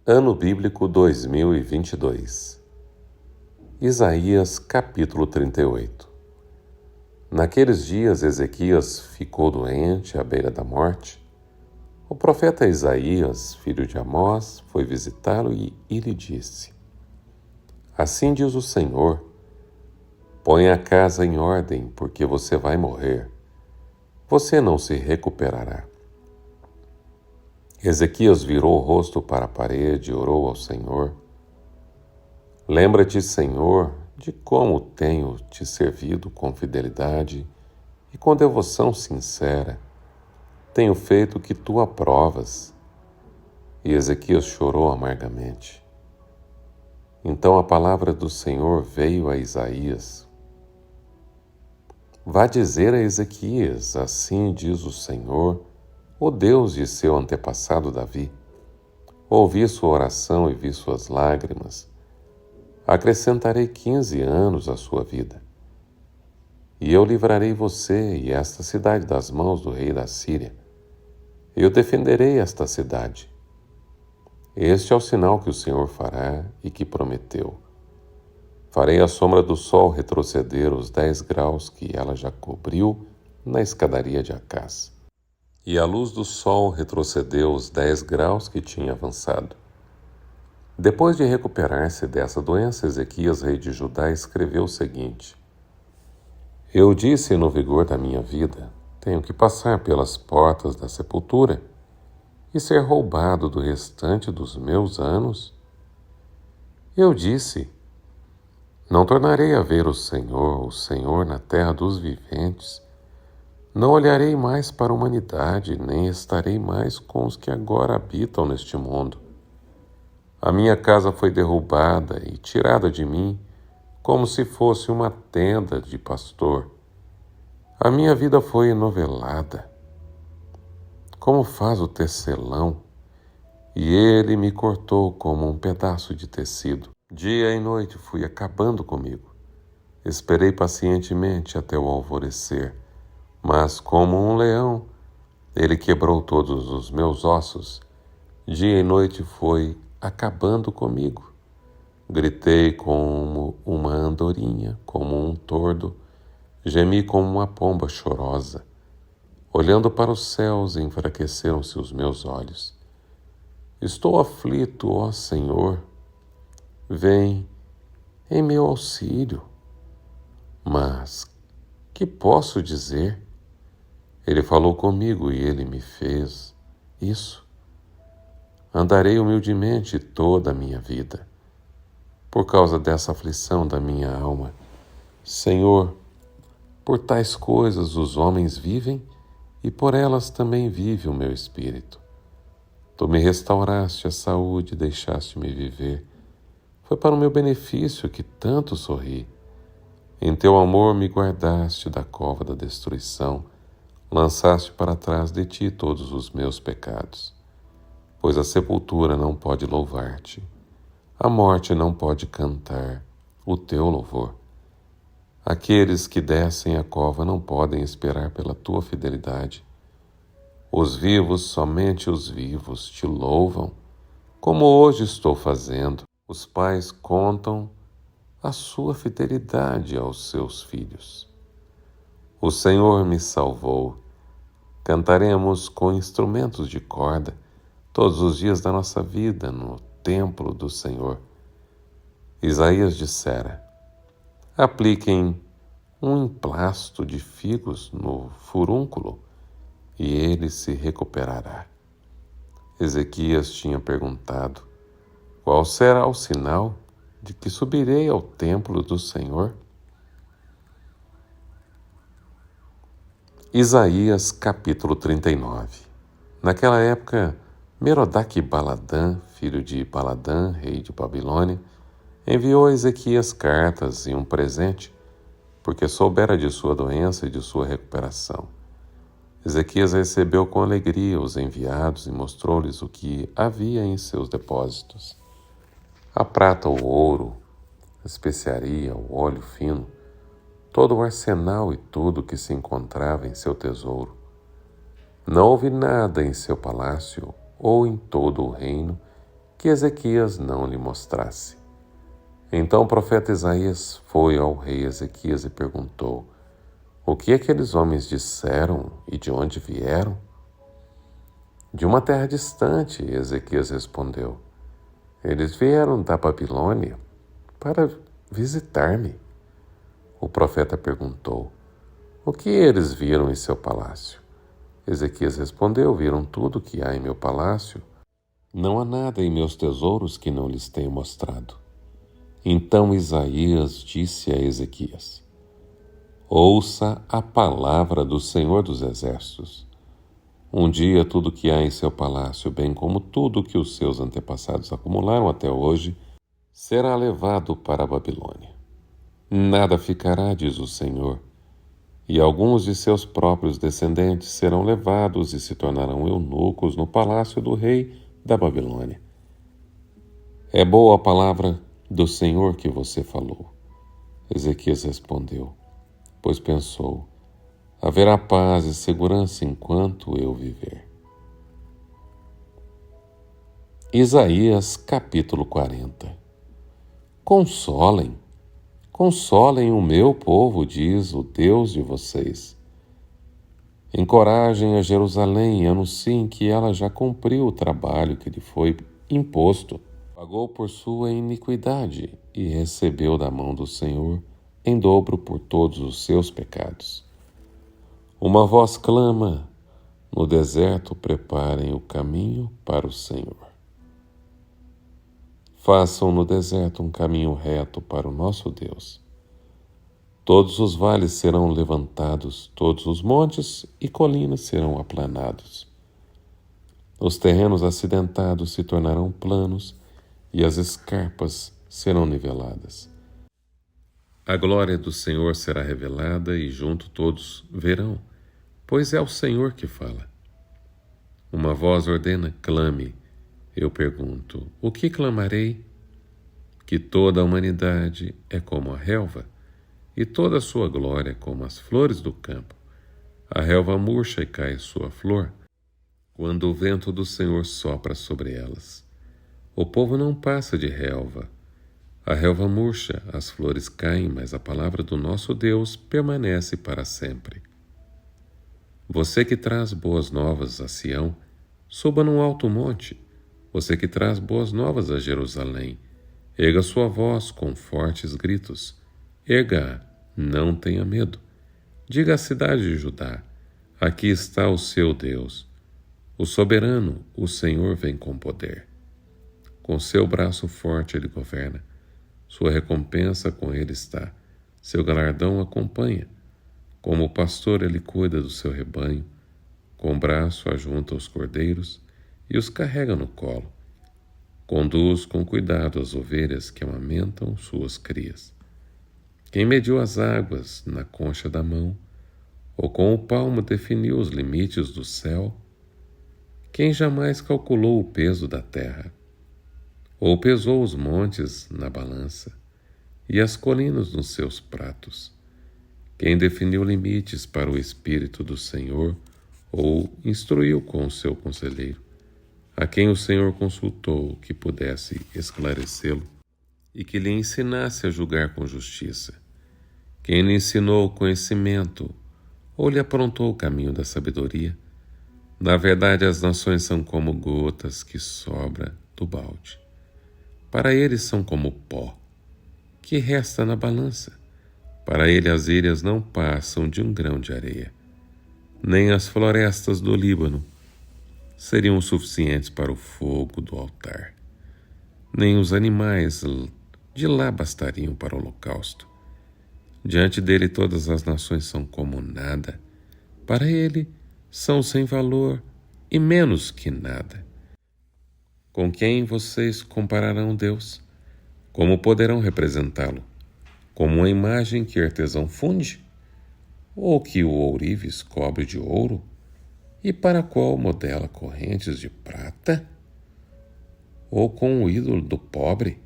Ano Bíblico 2022. Isaías capítulo 38. Naqueles dias Ezequias ficou doente à beira da morte. O profeta Isaías, filho de Amós, foi visitá-lo e lhe disse: Assim diz o Senhor, põe a casa em ordem, porque você vai morrer. Você não se recuperará. Ezequias virou o rosto para a parede e orou ao Senhor. Lembra-te, Senhor, de como tenho te servido com fidelidade e com devoção sincera. Tenho feito o que tu aprovas. E Ezequias chorou amargamente. Então a palavra do Senhor veio a Isaías. Vá dizer a Ezequias, assim diz o Senhor, o Deus de seu antepassado Davi. Ouvi sua oração e vi suas lágrimas. Acrescentarei 15 anos à sua vida. E eu livrarei você e esta cidade das mãos do rei da Síria. Eu defenderei esta cidade. Este é o sinal que o Senhor fará e que prometeu. Farei a sombra do sol retroceder os 10 graus que ela já cobriu na escadaria de Acás. E a luz do sol retrocedeu os 10 graus que tinha avançado. Depois de recuperar-se dessa doença, Ezequias, rei de Judá, escreveu o seguinte: Eu disse no vigor da minha vida, tenho que passar pelas portas da sepultura e ser roubado do restante dos meus anos. Eu disse, não tornarei a ver o Senhor na terra dos viventes. Não olharei mais para a humanidade, nem estarei mais com os que agora habitam neste mundo. A minha casa foi derrubada e tirada de mim, como se fosse uma tenda de pastor. A minha vida foi enovelada, como faz o tecelão, e ele me cortou como um pedaço de tecido. Dia e noite fui acabando comigo. Esperei pacientemente até o alvorecer, mas como um leão, ele quebrou todos os meus ossos. Dia e noite foi acabando comigo. Gritei como uma andorinha, como um tordo, gemi como uma pomba chorosa. Olhando para os céus, enfraqueceram-se os meus olhos. Estou aflito, ó Senhor. Vem em meu auxílio. Mas que posso dizer? Ele falou comigo e ele me fez isso. Andarei humildemente toda a minha vida, por causa dessa aflição da minha alma. Senhor, por tais coisas os homens vivem e por elas também vive o meu espírito. Tu me restauraste a saúde e deixaste-me viver. Foi para o meu benefício que tanto sorri. Em teu amor me guardaste da cova da destruição, lançaste para trás de ti todos os meus pecados. Pois a sepultura não pode louvar-te, a morte não pode cantar o teu louvor. Aqueles que descem a cova não podem esperar pela tua fidelidade. Os vivos, somente os vivos, te louvam, como hoje estou fazendo. Os pais contam a sua fidelidade aos seus filhos. O Senhor me salvou. Cantaremos com instrumentos de corda todos os dias da nossa vida no templo do Senhor. Isaías dissera: apliquem um emplasto de figos no furúnculo e ele se recuperará. Ezequias tinha perguntado: qual será o sinal de que subirei ao templo do Senhor? Isaías capítulo 39. Naquela época, Merodach-Baladã, filho de Baladã, rei de Babilônia, enviou a Ezequias cartas e um presente, porque soubera de sua doença e de sua recuperação. Ezequias recebeu com alegria os enviados e mostrou-lhes o que havia em seus depósitos: a prata, o ouro, a especiaria, o óleo fino, todo o arsenal e tudo que se encontrava em seu tesouro. Não houve nada em seu palácio ou em todo o reino que Ezequias não lhe mostrasse. Então o profeta Isaías foi ao rei Ezequias e perguntou: o que aqueles homens disseram e de onde vieram? De uma terra distante, Ezequias respondeu. Eles vieram da Babilônia para visitar-me. O profeta perguntou: o que eles viram em seu palácio? Ezequias respondeu: viram tudo o que há em meu palácio. Não há nada em meus tesouros que não lhes tenha mostrado. Então Isaías disse a Ezequias: ouça a palavra do Senhor dos Exércitos. Um dia tudo que há em seu palácio, bem como tudo que os seus antepassados acumularam até hoje, será levado para a Babilônia. Nada ficará, diz o Senhor, e alguns de seus próprios descendentes serão levados e se tornarão eunucos no palácio do rei da Babilônia. É boa a palavra do Senhor que você falou. Ezequias respondeu, pois pensou: haverá paz e segurança enquanto eu viver. Isaías capítulo 40. Consolem o meu povo, diz o Deus de vocês. Encorajem a Jerusalém e anunciem que ela já cumpriu o trabalho que lhe foi imposto. Pagou por sua iniquidade e recebeu da mão do Senhor em dobro por todos os seus pecados. Uma voz clama: no deserto preparem o caminho para o Senhor. Façam no deserto um caminho reto para o nosso Deus. Todos os vales serão levantados, todos os montes e colinas serão aplanados. Os terrenos acidentados se tornarão planos e as escarpas serão niveladas. A glória do Senhor será revelada e junto todos verão, pois é o Senhor que fala. Uma voz ordena: clame. Eu pergunto: o que clamarei? Que toda a humanidade é como a relva, e toda a sua glória como as flores do campo. A relva murcha e cai sua flor, quando o vento do Senhor sopra sobre elas. O povo não passa de relva. A relva murcha, as flores caem, mas a palavra do nosso Deus permanece para sempre. Você que traz boas novas a Sião, suba num alto monte. Você que traz boas novas a Jerusalém, erga sua voz com fortes gritos. Erga-a, não tenha medo. Diga à cidade de Judá: aqui está o seu Deus. O soberano, o Senhor, vem com poder. Com seu braço forte ele governa. Sua recompensa com ele está. Seu galardão acompanha. Como pastor ele cuida do seu rebanho. Com o braço ajunta os cordeiros e os carrega no colo. Conduz com cuidado as ovelhas que amamentam suas crias. Quem mediu as águas na concha da mão, ou com o palmo definiu os limites do céu? Quem jamais calculou o peso da terra? Ou pesou os montes na balança e as colinas nos seus pratos? Quem definiu limites para o Espírito do Senhor, ou instruiu com o seu conselheiro? A quem o Senhor consultou que pudesse esclarecê-lo e que lhe ensinasse a julgar com justiça? Quem lhe ensinou o conhecimento ou lhe aprontou o caminho da sabedoria? Na verdade, as nações são como gotas que sobra do balde. Para eles são como pó, que resta na balança. Para ele as ilhas não passam de um grão de areia. Nem as florestas do Líbano seriam suficientes para o fogo do altar. Nem os animais de lá bastariam para o holocausto. Diante dele todas as nações são como nada. Para ele são sem valor e menos que nada. Com quem vocês compararão Deus? Como poderão representá-lo? Como uma imagem que artesão funde? Ou que o ourives cobre de ouro? E para a qual modela correntes de prata? Ou com o ídolo do pobre,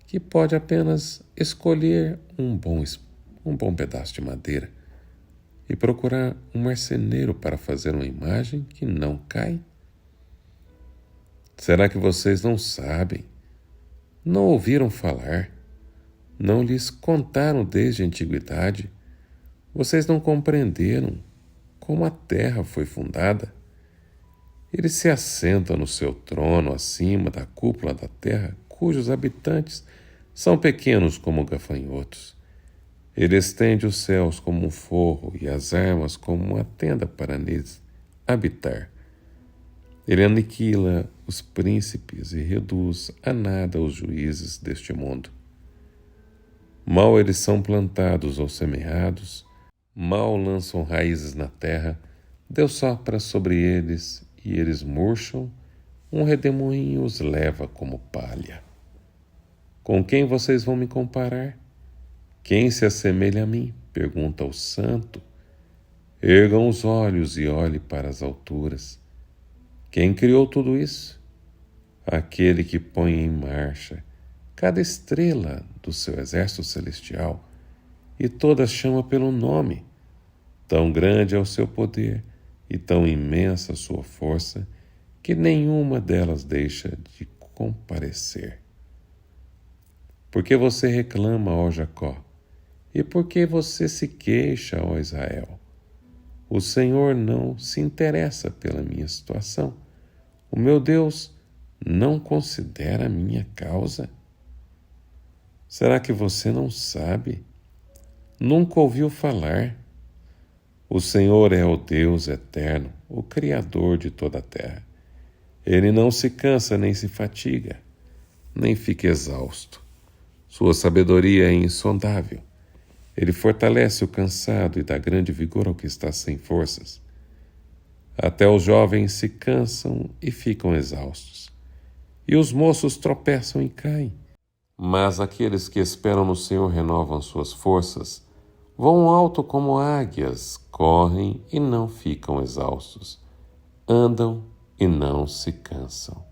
que pode apenas escolher um bom pedaço de madeira e procurar um marceneiro para fazer uma imagem que não cai? Será que vocês não sabem? Não ouviram falar? Não lhes contaram desde a antiguidade? Vocês não compreenderam como a terra foi fundada? Ele se assenta no seu trono acima da cúpula da terra, cujos habitantes são pequenos como gafanhotos. Ele estende os céus como um forro e as armas como uma tenda para neles habitar. Ele aniquila os príncipes e reduz a nada os juízes deste mundo. Mal eles são plantados ou semeados, mal lançam raízes na terra, Deus sopra sobre eles e eles murcham, um redemoinho os leva como palha. Com quem vocês vão me comparar? Quem se assemelha a mim? Pergunta o santo. Ergam os olhos e olhem para as alturas. Quem criou tudo isso? Aquele que põe em marcha cada estrela do seu exército celestial e todas chama pelo nome. Tão grande é o seu poder e tão imensa a sua força que nenhuma delas deixa de comparecer. Por que você reclama, ó Jacó? E por que você se queixa, ó Israel? O Senhor não se interessa pela minha situação. O meu Deus não considera a minha causa. Será que você não sabe? Nunca ouviu falar? O Senhor é o Deus eterno, o Criador de toda a terra. Ele não se cansa nem se fatiga, nem fica exausto. Sua sabedoria é insondável. Ele fortalece o cansado e dá grande vigor ao que está sem forças. Até os jovens se cansam e ficam exaustos, e os moços tropeçam e caem. Mas aqueles que esperam no Senhor renovam suas forças, voam alto como águias, correm e não ficam exaustos, andam e não se cansam.